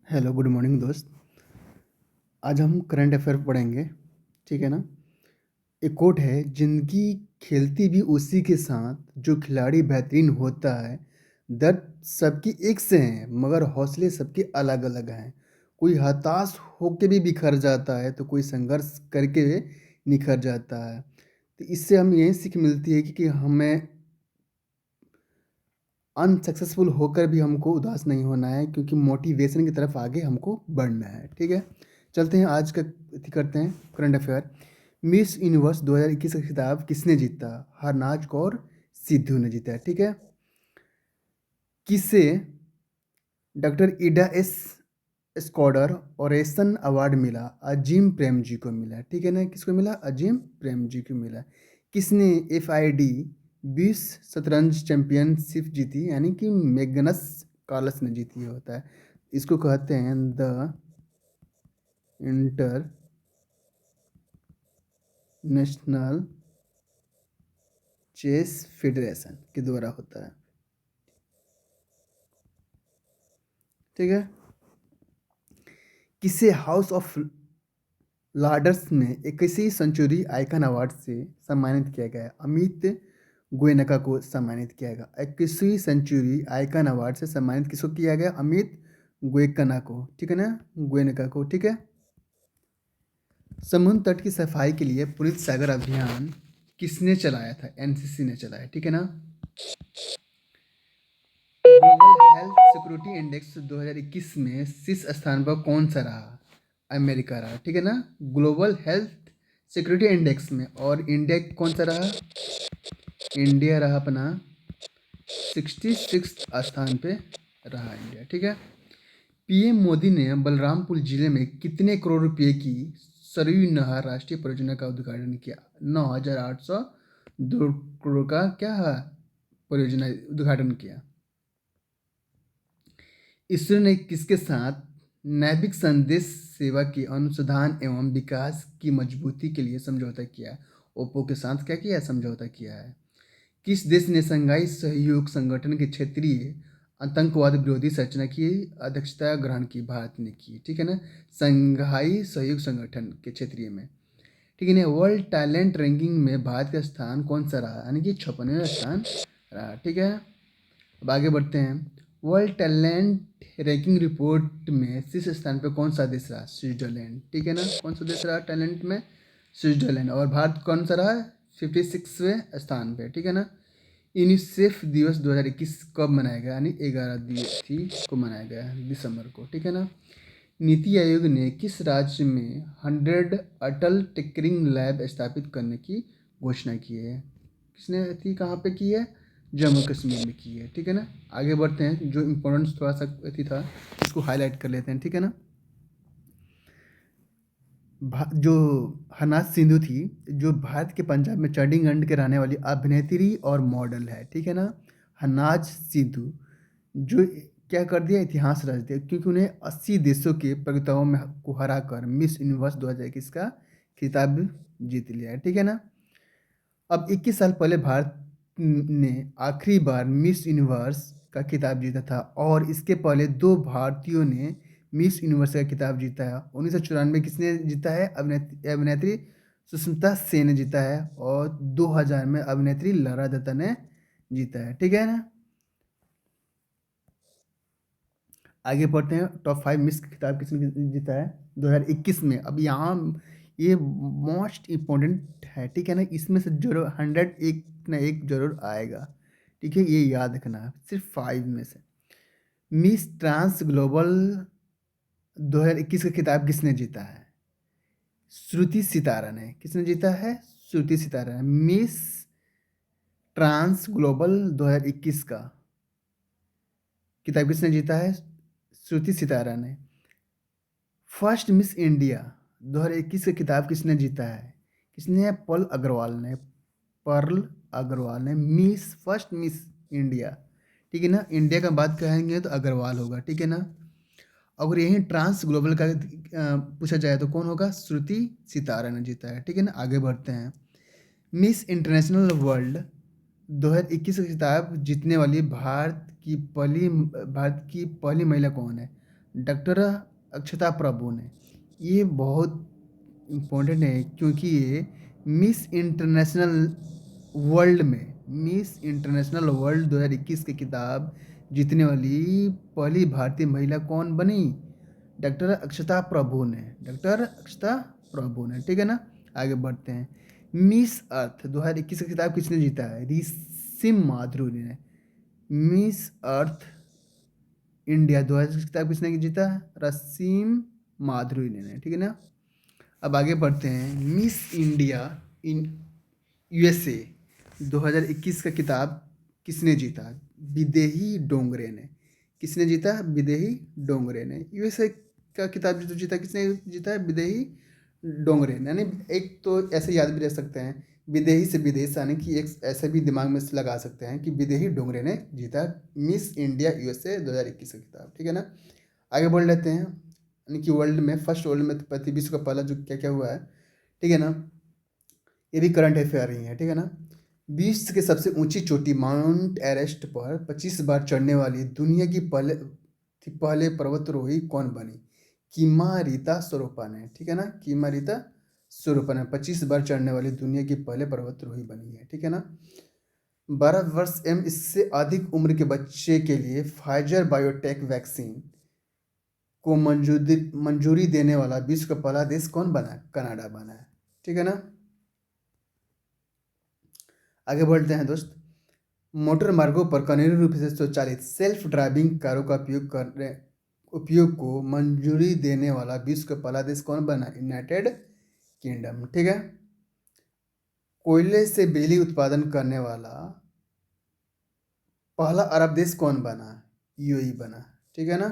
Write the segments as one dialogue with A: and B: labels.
A: Hello, good morning दोस्त। आज हम करंट अफेयर पढ़ेंगे, ठीक है ना? एक कोट है, ज़िंदगी खेलती भी उसी के साथ जो खिलाड़ी बेहतरीन होता है। दर्द सबकी एक से हैं मगर हौसले सबके अलग-अलग हैं। कोई हताश होके भी बिखर जाता है तो कोई संघर्ष करके निखर जाता है। तो इससे हमें यही सीख मिलती है कि हमें अनसक्सेसफुल होकर भी हमको उदास नहीं होना है, क्योंकि मोटिवेशन की तरफ आगे हमको बढ़ना है, ठीक है? चलते हैं आज का अथी करते हैं करंट अफेयर। मिस यूनिवर्स 2021 का खिताब किसने जीता? हरनाज कौर सिद्धू ने जीता है, ठीक है? किसे डॉक्टर ईडा एस स्कॉडर ओरेसन अवार्ड मिला? अजीम प्रेम जी को मिला, ठीक है ना? किसको मिला? अजीम प्रेम जी को मिला। किसने FID 20 शतरंज चैंपियनशिप जीती? यानी कि मैग्नस कार्लस ने जीती होता है। इसको कहते हैं द इंटरनेशनल चेस फेडरेशन के द्वारा होता है, ठीक है? किसे हाउस ऑफ लॉर्ड्स में 21वीं सेंचुरी आइकन अवार्ड से सम्मानित किया गया है? अमित गोयनका को सम्मानित किया गया। 21वीं सेंचुरी आइकन अवार्ड से सम्मानित किसको किया गया? अमित गोयनका को, ठीक है ना? गोयनका को, ठीक है? समुद्र तट की सफाई के लिए पुनीत सागर अभियान किसने चलाया था? NCC ने चलाया, ठीक है ना? ग्लोबल हेल्थ सिक्योरिटी इंडेक्स 2021 में शीर्ष स्थान पर कौन सा रहा? अमेरिका रहा, ठीक है ना? ग्लोबल हेल्थ सिक्योरिटी इंडेक्स में, और इंडिया कौन सा रहा? इंडिया रहा अपना 66 स्थान पे रहा इंडिया, ठीक है? PM मोदी ने बलरामपुर जिले में कितने करोड़ रुपए की सरयू नहर राष्ट्रीय परियोजना का उद्घाटन किया? 9,802 करोड़ का क्या परियोजना उद्घाटन किया? इसरो ने किसके साथ नैविक संदेश सेवा के अनुसंधान एवं विकास की मजबूती के लिए समझौता किया? ओप्पो के साथ क्या किया? समझौता किया है। किस देश ने शंघाई सहयोग संगठन के क्षेत्रीय आतंकवाद विरोधी संरचना की अध्यक्षता ग्रहण की? भारत ने की, ठीक है ना? शंघाई सहयोग संगठन के क्षेत्रीय में, ठीक है ना? वर्ल्ड टैलेंट रैंकिंग में भारत का स्थान कौन सा रहा? यानी कि 56वां स्थान रहा, ठीक है? अब आगे बढ़ते हैं। वर्ल्ड टैलेंट रैंकिंग रिपोर्ट में शीर्ष स्थान पर कौन सा देश रहा? स्विट्जरलैंड, ठीक है ना? कौन सा देश रहा टैलेंट में? स्विट्जरलैंड। और भारत कौन सा रहा? 56वें स्थान पे, ठीक है ना? यूनिसेफ दिवस 2021 कब मनाया गया? यानी 11 को मनाया गया है, दिसंबर को, ठीक है ना? नीति आयोग ने किस राज्य में 100 अटल टिंकरिंग लैब स्थापित करने की घोषणा की है? किसने थी, कहाँ पे की है? जम्मू कश्मीर में की है, ठीक है ना? आगे बढ़ते हैं, जो इम्पोर्टेंट थोड़ा सा थी था इसको हाईलाइट कर लेते हैं, ठीक है ना? जो हरनाज सिंधु थी, जो भारत के पंजाब में चंडीगढ़ के रहने वाली अभिनेत्री और मॉडल है, ठीक है ना? हरनाज सिंधु जो क्या कर दिया, इतिहास रच दिया, क्योंकि उन्हें 80 देशों के प्रतियोगिताओं में को हरा कर मिस यूनिवर्स 2021 का खिताब जीत लिया है, ठीक है ना? अब 21 साल पहले भारत ने आखिरी बार मिस यूनिवर्स का खिताब जीता था, और इसके पहले दो भारतीयों ने मिस यूनिवर्स का खिताब जीता है। 1994 किसने जीता है? अभिनेत्री सुष्मिता सेन ने जीता है, और 2000 में अभिनेत्री लारा दत्ता ने जीता है, ठीक है ना? आगे बढ़ते हैं, टॉप 5 मिस का खिताब किसने जीता है 2021 में? अब यहाँ ये मोस्ट इम्पोर्टेंट है, ठीक है ना? इसमें से जरूर 100 एक ना एक जरूर आएगा, ठीक है? ये याद रखना है, सिर्फ 5 में से। मिस ट्रांस ग्लोबल 2021 का खिताब किसने जीता है? श्रुति सितारा ने। किसने जीता है? श्रुति सितारा ने। मिस ट्रांस ग्लोबल 2021 का खिताब किसने जीता है? श्रुति सितारा ने। फर्स्ट मिस इंडिया 2021 का खिताब किसने जीता है? किसने? पर्ल अग्रवाल ने। पर्ल अग्रवाल ने मिस फर्स्ट मिस इंडिया, ठीक है ना? इंडिया का बात करेंगे तो अग्रवाल होगा, ठीक है ना? अगर यही ट्रांस ग्लोबल का पूछा जाए तो कौन होगा? श्रुति सितारा ने जीता है, ठीक है ना? आगे बढ़ते हैं। मिस इंटरनेशनल वर्ल्ड 2021 का खिताब जीतने वाली भारत की पहली महिला कौन है? डॉक्टर अक्षता प्रभु ने। ये बहुत इम्पोर्टेंट है क्योंकि ये मिस इंटरनेशनल वर्ल्ड 2021 की किताब जीतने वाली पहली भारतीय महिला कौन बनी? डॉक्टर अक्षता प्रभु ने, ठीक है ना। आगे बढ़ते हैं। मिस अर्थ 2021 की किताब किसने जीता है? रिसिम माधुरी ने। मिस अर्थ इंडिया 2000 की किताब किसने जीता है? रसीम माधुरी ने, ठीक है ना। अब आगे बढ़ते हैं। मिस इंडिया इन यूएसए 2021 का किताब किसने जीता? विदेही डोंगरे ने। किसने जीता? विदेही डोंगरे ने। यूएसए का किताब जो जीता, किसने जीता है? विदेही डोंगरे ने। यानी एक तो ऐसे याद भी रख सकते हैं, विदेही से विदेश, यानी कि एक ऐसे भी दिमाग में से लगा सकते हैं कि विदेही डोंगरे ने जीता मिस इंडिया यूएसए 2021 का किताब, ठीक है ना। आगे बढ़ लेते हैं। यानी कि वर्ल्ड में प्रति विश्व का पहला जो क्या क्या हुआ है, ठीक है ना। ये भी करंट अफेयर ही है, ठीक है ना। विश्व की सबसे ऊंची चोटी माउंट एवरेस्ट पर 25 बार चढ़ने वाली दुनिया की पहले पर्वतारोही कौन बनी? कीमा रीता स्वरूपा ने, ठीक है ना। कीमा रीता स्वरूपा ने 25 बार चढ़ने वाली दुनिया की पहले पर्वतारोही बनी है, ठीक है ना। 12 वर्ष एवं इससे अधिक उम्र के बच्चे के लिए फाइजर बायोटेक वैक्सीन को मंजूरी देने वाला विश्व का पहला देश कौन बना? कनाडा बना है, ठीक है ना। आगे बढ़ते हैं दोस्त। मोटर मार्गों पर घरेलू रूप से स्वचालित सेल्फ ड्राइविंग कारों का उपयोग को मंजूरी देने वाला विश्व का पहला देश कौन बना? यूनाइटेड किंगडम, ठीक है। कोयले से बिजली उत्पादन करने वाला पहला अरब देश कौन बना? यूएई बना, ठीक है ना।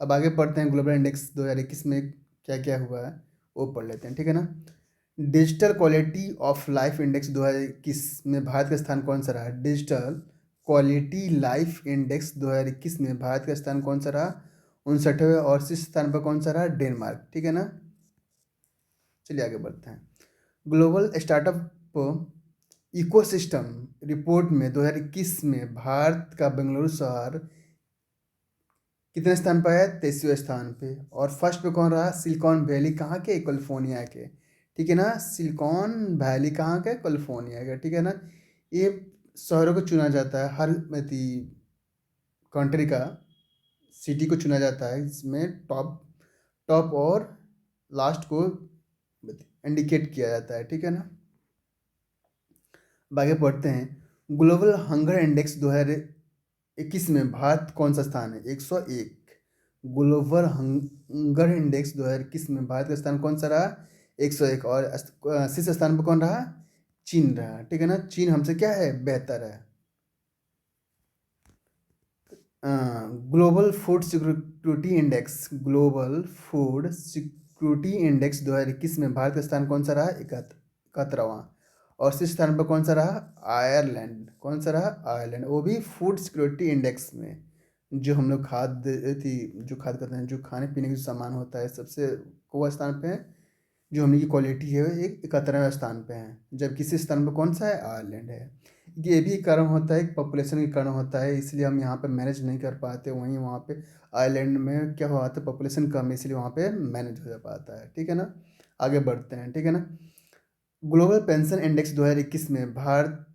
A: अब आगे पढ़ते हैं। ग्लोबल इंडेक्स 2021 में क्या क्या हुआ है वो पढ़ लेते हैं, ठीक है ना। Digital quality of life index 2021 में भारत का स्थान कौन सा रहा? डिजिटल क्वालिटी लाइफ इंडेक्स 2021 में भारत का स्थान कौन सा रहा? 59वें। और शीर्ष स्थान पर कौन सा रहा? डेनमार्क, ठीक है ना। चलिए आगे बढ़ते हैं। ग्लोबल स्टार्टअप इकोसिस्टम रिपोर्ट में 2021 में भारत का बेंगलुरु शहर कितने स्थान पर है? 23वें स्थान पे। और फर्स्ट पे कौन रहा? सिलिकॉन वैली, कहाँ के? कैलिफोर्निया के, ठीक है ना। सिलिकॉन वैली कहाँ का? कैलिफोर्निया का, ठीक है ना। ये शहरों को चुना जाता है, हर कंट्री का सिटी को चुना जाता है, इसमें टॉप टॉप और लास्ट को इंडिकेट किया जाता है, ठीक है ना। अब आगे पढ़ते हैं। ग्लोबल हंगर इंडेक्स 2021 में भारत कौन सा स्थान है? 101। ग्लोबल हंगर इंडेक्स 2021 में भारत का स्थान कौन सा रहा? 101। और शीर्ष स्थान पर कौन रहा? चीन रहा, ठीक है ना। चीन हमसे क्या है? बेहतर है। ग्लोबल फूड सिक्योरिटी इंडेक्स 2021 में भारत का स्थान कौन सा रहा? 71वां। और शीर्ष स्थान पर कौन सा रहा? आयरलैंड। कौन सा रहा? आयरलैंड। वो भी फूड सिक्योरिटी इंडेक्स में, जो हम लोग जो खाद्य करते हैं, जो खाने पीने का जो सामान होता है, सबसे वो स्थान पे है। जो हमने की क्वालिटी है वो एक 71वें स्थान पे है, जबकि इस स्थान पर कौन सा है? आयरलैंड है। ये भी कारण होता है, पॉपुलेशन के कारण होता है, इसलिए हम यहाँ पे मैनेज नहीं कर पाते। वहीं वहाँ पे आयरलैंड में क्या हुआ था? पॉपुलेशन कम है, इसलिए वहाँ पे मैनेज हो जा पाता है, ठीक है ना। आगे बढ़ते हैं, ठीक है ना। ग्लोबल पेंशन इंडेक्स 2021 में भारत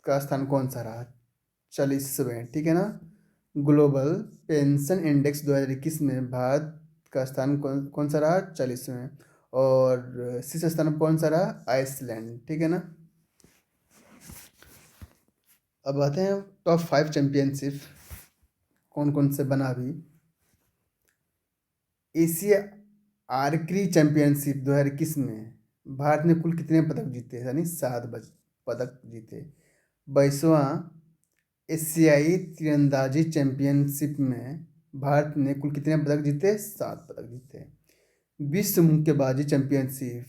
A: का स्थान कौन सा रहा? 40वें, ठीक है ना। ग्लोबल पेंशन इंडेक्स 2021 में भारत का स्थान कौन कौन सा रहा? 40वें। और शीर्ष स्थान पर कौन सा रहा? आइसलैंड, ठीक है ना। अब आते हैं टॉप 5 चैंपियनशिप कौन कौन से बना अभी। एशिया आर्चरी चैंपियनशिप 2021 में भारत ने कुल कितने पदक जीते? यानी 7 पदक जीते। 22वां एशियाई तीरंदाजी चैंपियनशिप में भारत ने कुल कितने पदक जीते? 7 पदक जीते। विश्व मुक्केबाजी चैंपियनशिप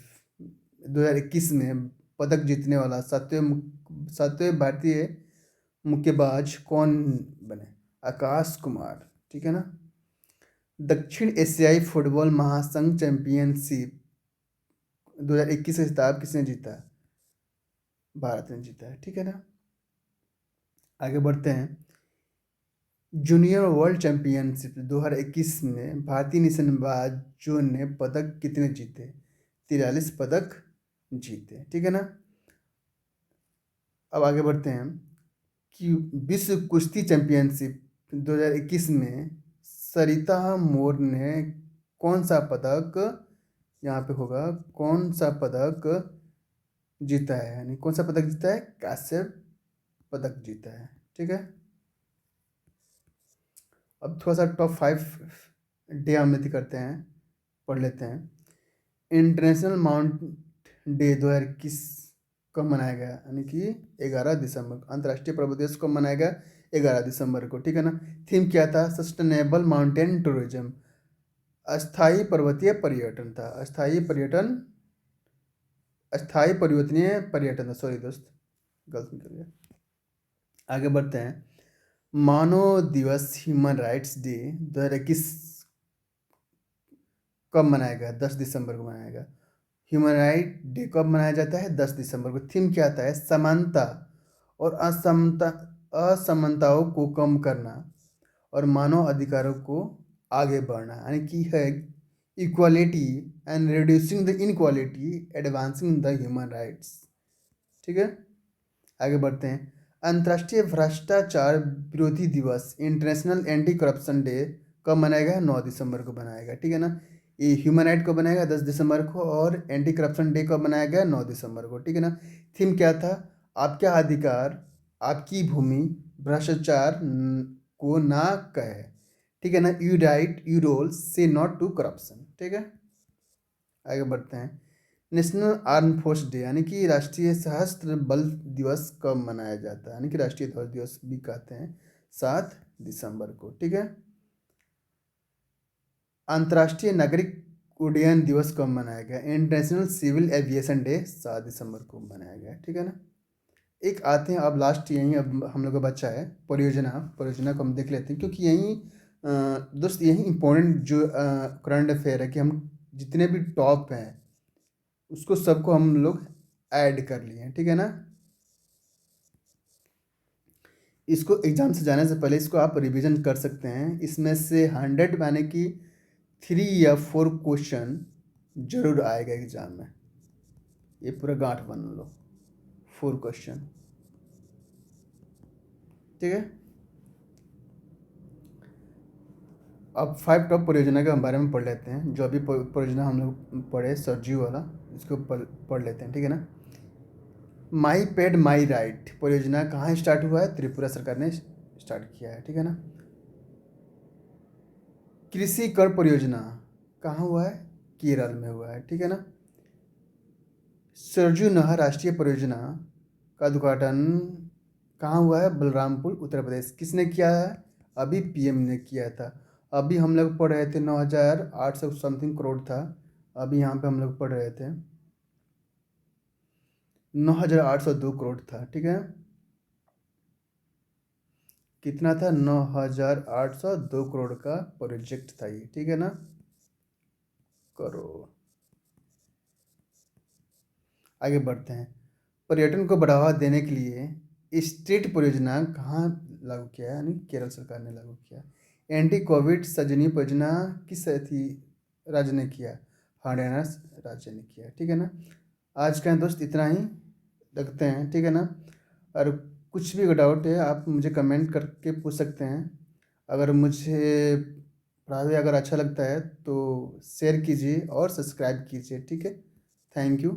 A: 2021 में पदक जीतने वाला सातवें भारतीय मुक्केबाज कौन बने? आकाश कुमार, ठीक है ना। दक्षिण एशियाई फुटबॉल महासंघ चैंपियनशिप 2021 का खिताब किसने जीता? भारत ने जीता है, ठीक है ना। आगे बढ़ते हैं। जूनियर वर्ल्ड चैंपियनशिप 2021 में भारतीय निशानेबाजों ने पदक कितने जीते? 43 पदक जीते। ठीक है ना। अब आगे बढ़ते हैं कि विश्व कुश्ती चैंपियनशिप 2021 में सरिता मोर ने कौन सा पदक, यहाँ पे होगा, कौन सा पदक जीता है, यानी कौन सा पदक जीता है? कांस्य पदक जीता है। ठीक है। अब थोड़ा सा टॉप 5 डे हम यदि करते हैं, पढ़ लेते हैं। इंटरनेशनल माउंट डे 2021 कब मनाया गया? यानी कि 11 दिसंबर को। अंतर्राष्ट्रीय पर्वत दिवस कब मनाया गया? 11 दिसंबर को। ठीक है ना। थीम क्या था? सस्टेनेबल माउंटेन टूरिज्म, अस्थाई पर्वतीय पर्यटन था। अस्थाई परिवर्तनीय पर्यटन था। सॉरी दोस्त, गलत निकल गया। आगे बढ़ते हैं। मानव दिवस, ह्यूमन राइट्स डे 2021 कब मनाया गया? 10 दिसंबर को मनाया गया। ह्यूमन राइट डे कब मनाया जाता है? 10 दिसंबर को। थीम क्या आता है? समानता और असमानताओं को कम करना और मानव अधिकारों को आगे बढ़ना, यानी कि है equality and reducing the inequality, advancing the human rights. ठीक है। आगे बढ़ते हैं। अंतर्राष्ट्रीय भ्रष्टाचार विरोधी दिवस, इंटरनेशनल एंटी करप्शन डे कब मनाया गया? 9 दिसंबर को बनाया गया। ठीक है ना। ये ह्यूमन राइट को बनाया गया 10 दिसंबर को, और एंटी करप्शन डे कब मनाया गया? 9 दिसंबर को। ठीक है ना। थीम क्या था? आपका अधिकार, आपकी भूमि, भ्रष्टाचार को ना कहे। ठीक है ना। यू राइट, यू रोल, से नॉट टू करप्शन। ठीक है। आगे बढ़ते हैं। नेशनल आर्म फोर्स डे, यानी कि राष्ट्रीय सशस्त्र बल दिवस कब मनाया जाता है? यानी कि राष्ट्रीय ध्वज दिवस भी कहते हैं, 7 दिसंबर को। ठीक है। अंतर्राष्ट्रीय नागरिक उड्डयन दिवस कब मनाया गया? इंटरनेशनल सिविल एविएशन डे 7 दिसंबर को मनाया गया। ठीक है ना। एक आते हैं अब लास्ट, यहीं अब हम लोग का बच्चा है परियोजना। परियोजना को हम देख लेते हैं, क्योंकि यहीं दोस्त यही इम्पोर्टेंट जो करंट अफेयर है, कि हम जितने भी टॉप हैं उसको सबको हम लोग ऐड कर लिए हैं। ठीक है ना। इसको एग्ज़ाम से जाने से पहले इसको आप रिवीजन कर सकते हैं। इसमें से 100 यानी कि 3 या 4 क्वेश्चन जरूर आएगा एग्ज़ाम में। ये पूरा गांठ बन लो, 4 क्वेश्चन। ठीक है। अब 5 टॉप परियोजना के बारे में पढ़ लेते हैं। जो अभी परियोजना हम लोग पढ़े सरजीव वाला, इसको पढ़ लेते हैं। ठीक है ना। माई पेड माई राइट परियोजना कहाँ स्टार्ट हुआ है? त्रिपुरा सरकार ने स्टार्ट किया है। ठीक है ना। कृषि कर परियोजना कहाँ हुआ है? केरल में हुआ है। ठीक है ना। सरजू नहर राष्ट्रीय परियोजना का उद्घाटन कहाँ हुआ है? बलरामपुर, उत्तर प्रदेश। किसने किया है? अभी पीएम ने किया था। अभी हम लोग पढ़ रहे थे 9,800 समथिंग करोड़ था। अभी यहाँ पे हम लोग पढ़ रहे थे 9,802 करोड़ था। ठीक है। कितना था? 9,802 करोड़ का प्रोजेक्ट था ये। ठीक है ना। करोड़। आगे बढ़ते हैं। पर्यटन को बढ़ावा देने के लिए स्टेट परियोजना कहाँ लागू किया है? यानी केरल सरकार ने लागू किया। एंटी कोविड सजनी परियोजना किस थी राज्य ने किया? हरियाणा राज्य ने किया। ठीक है ना। आज का दोस्त इतना ही रखते हैं। ठीक है ना। और कुछ भी डाउट है आप मुझे कमेंट करके पूछ सकते हैं। अगर मुझे पढ़ाई अगर अच्छा लगता है तो शेयर कीजिए और सब्सक्राइब कीजिए। ठीक है। Thank you.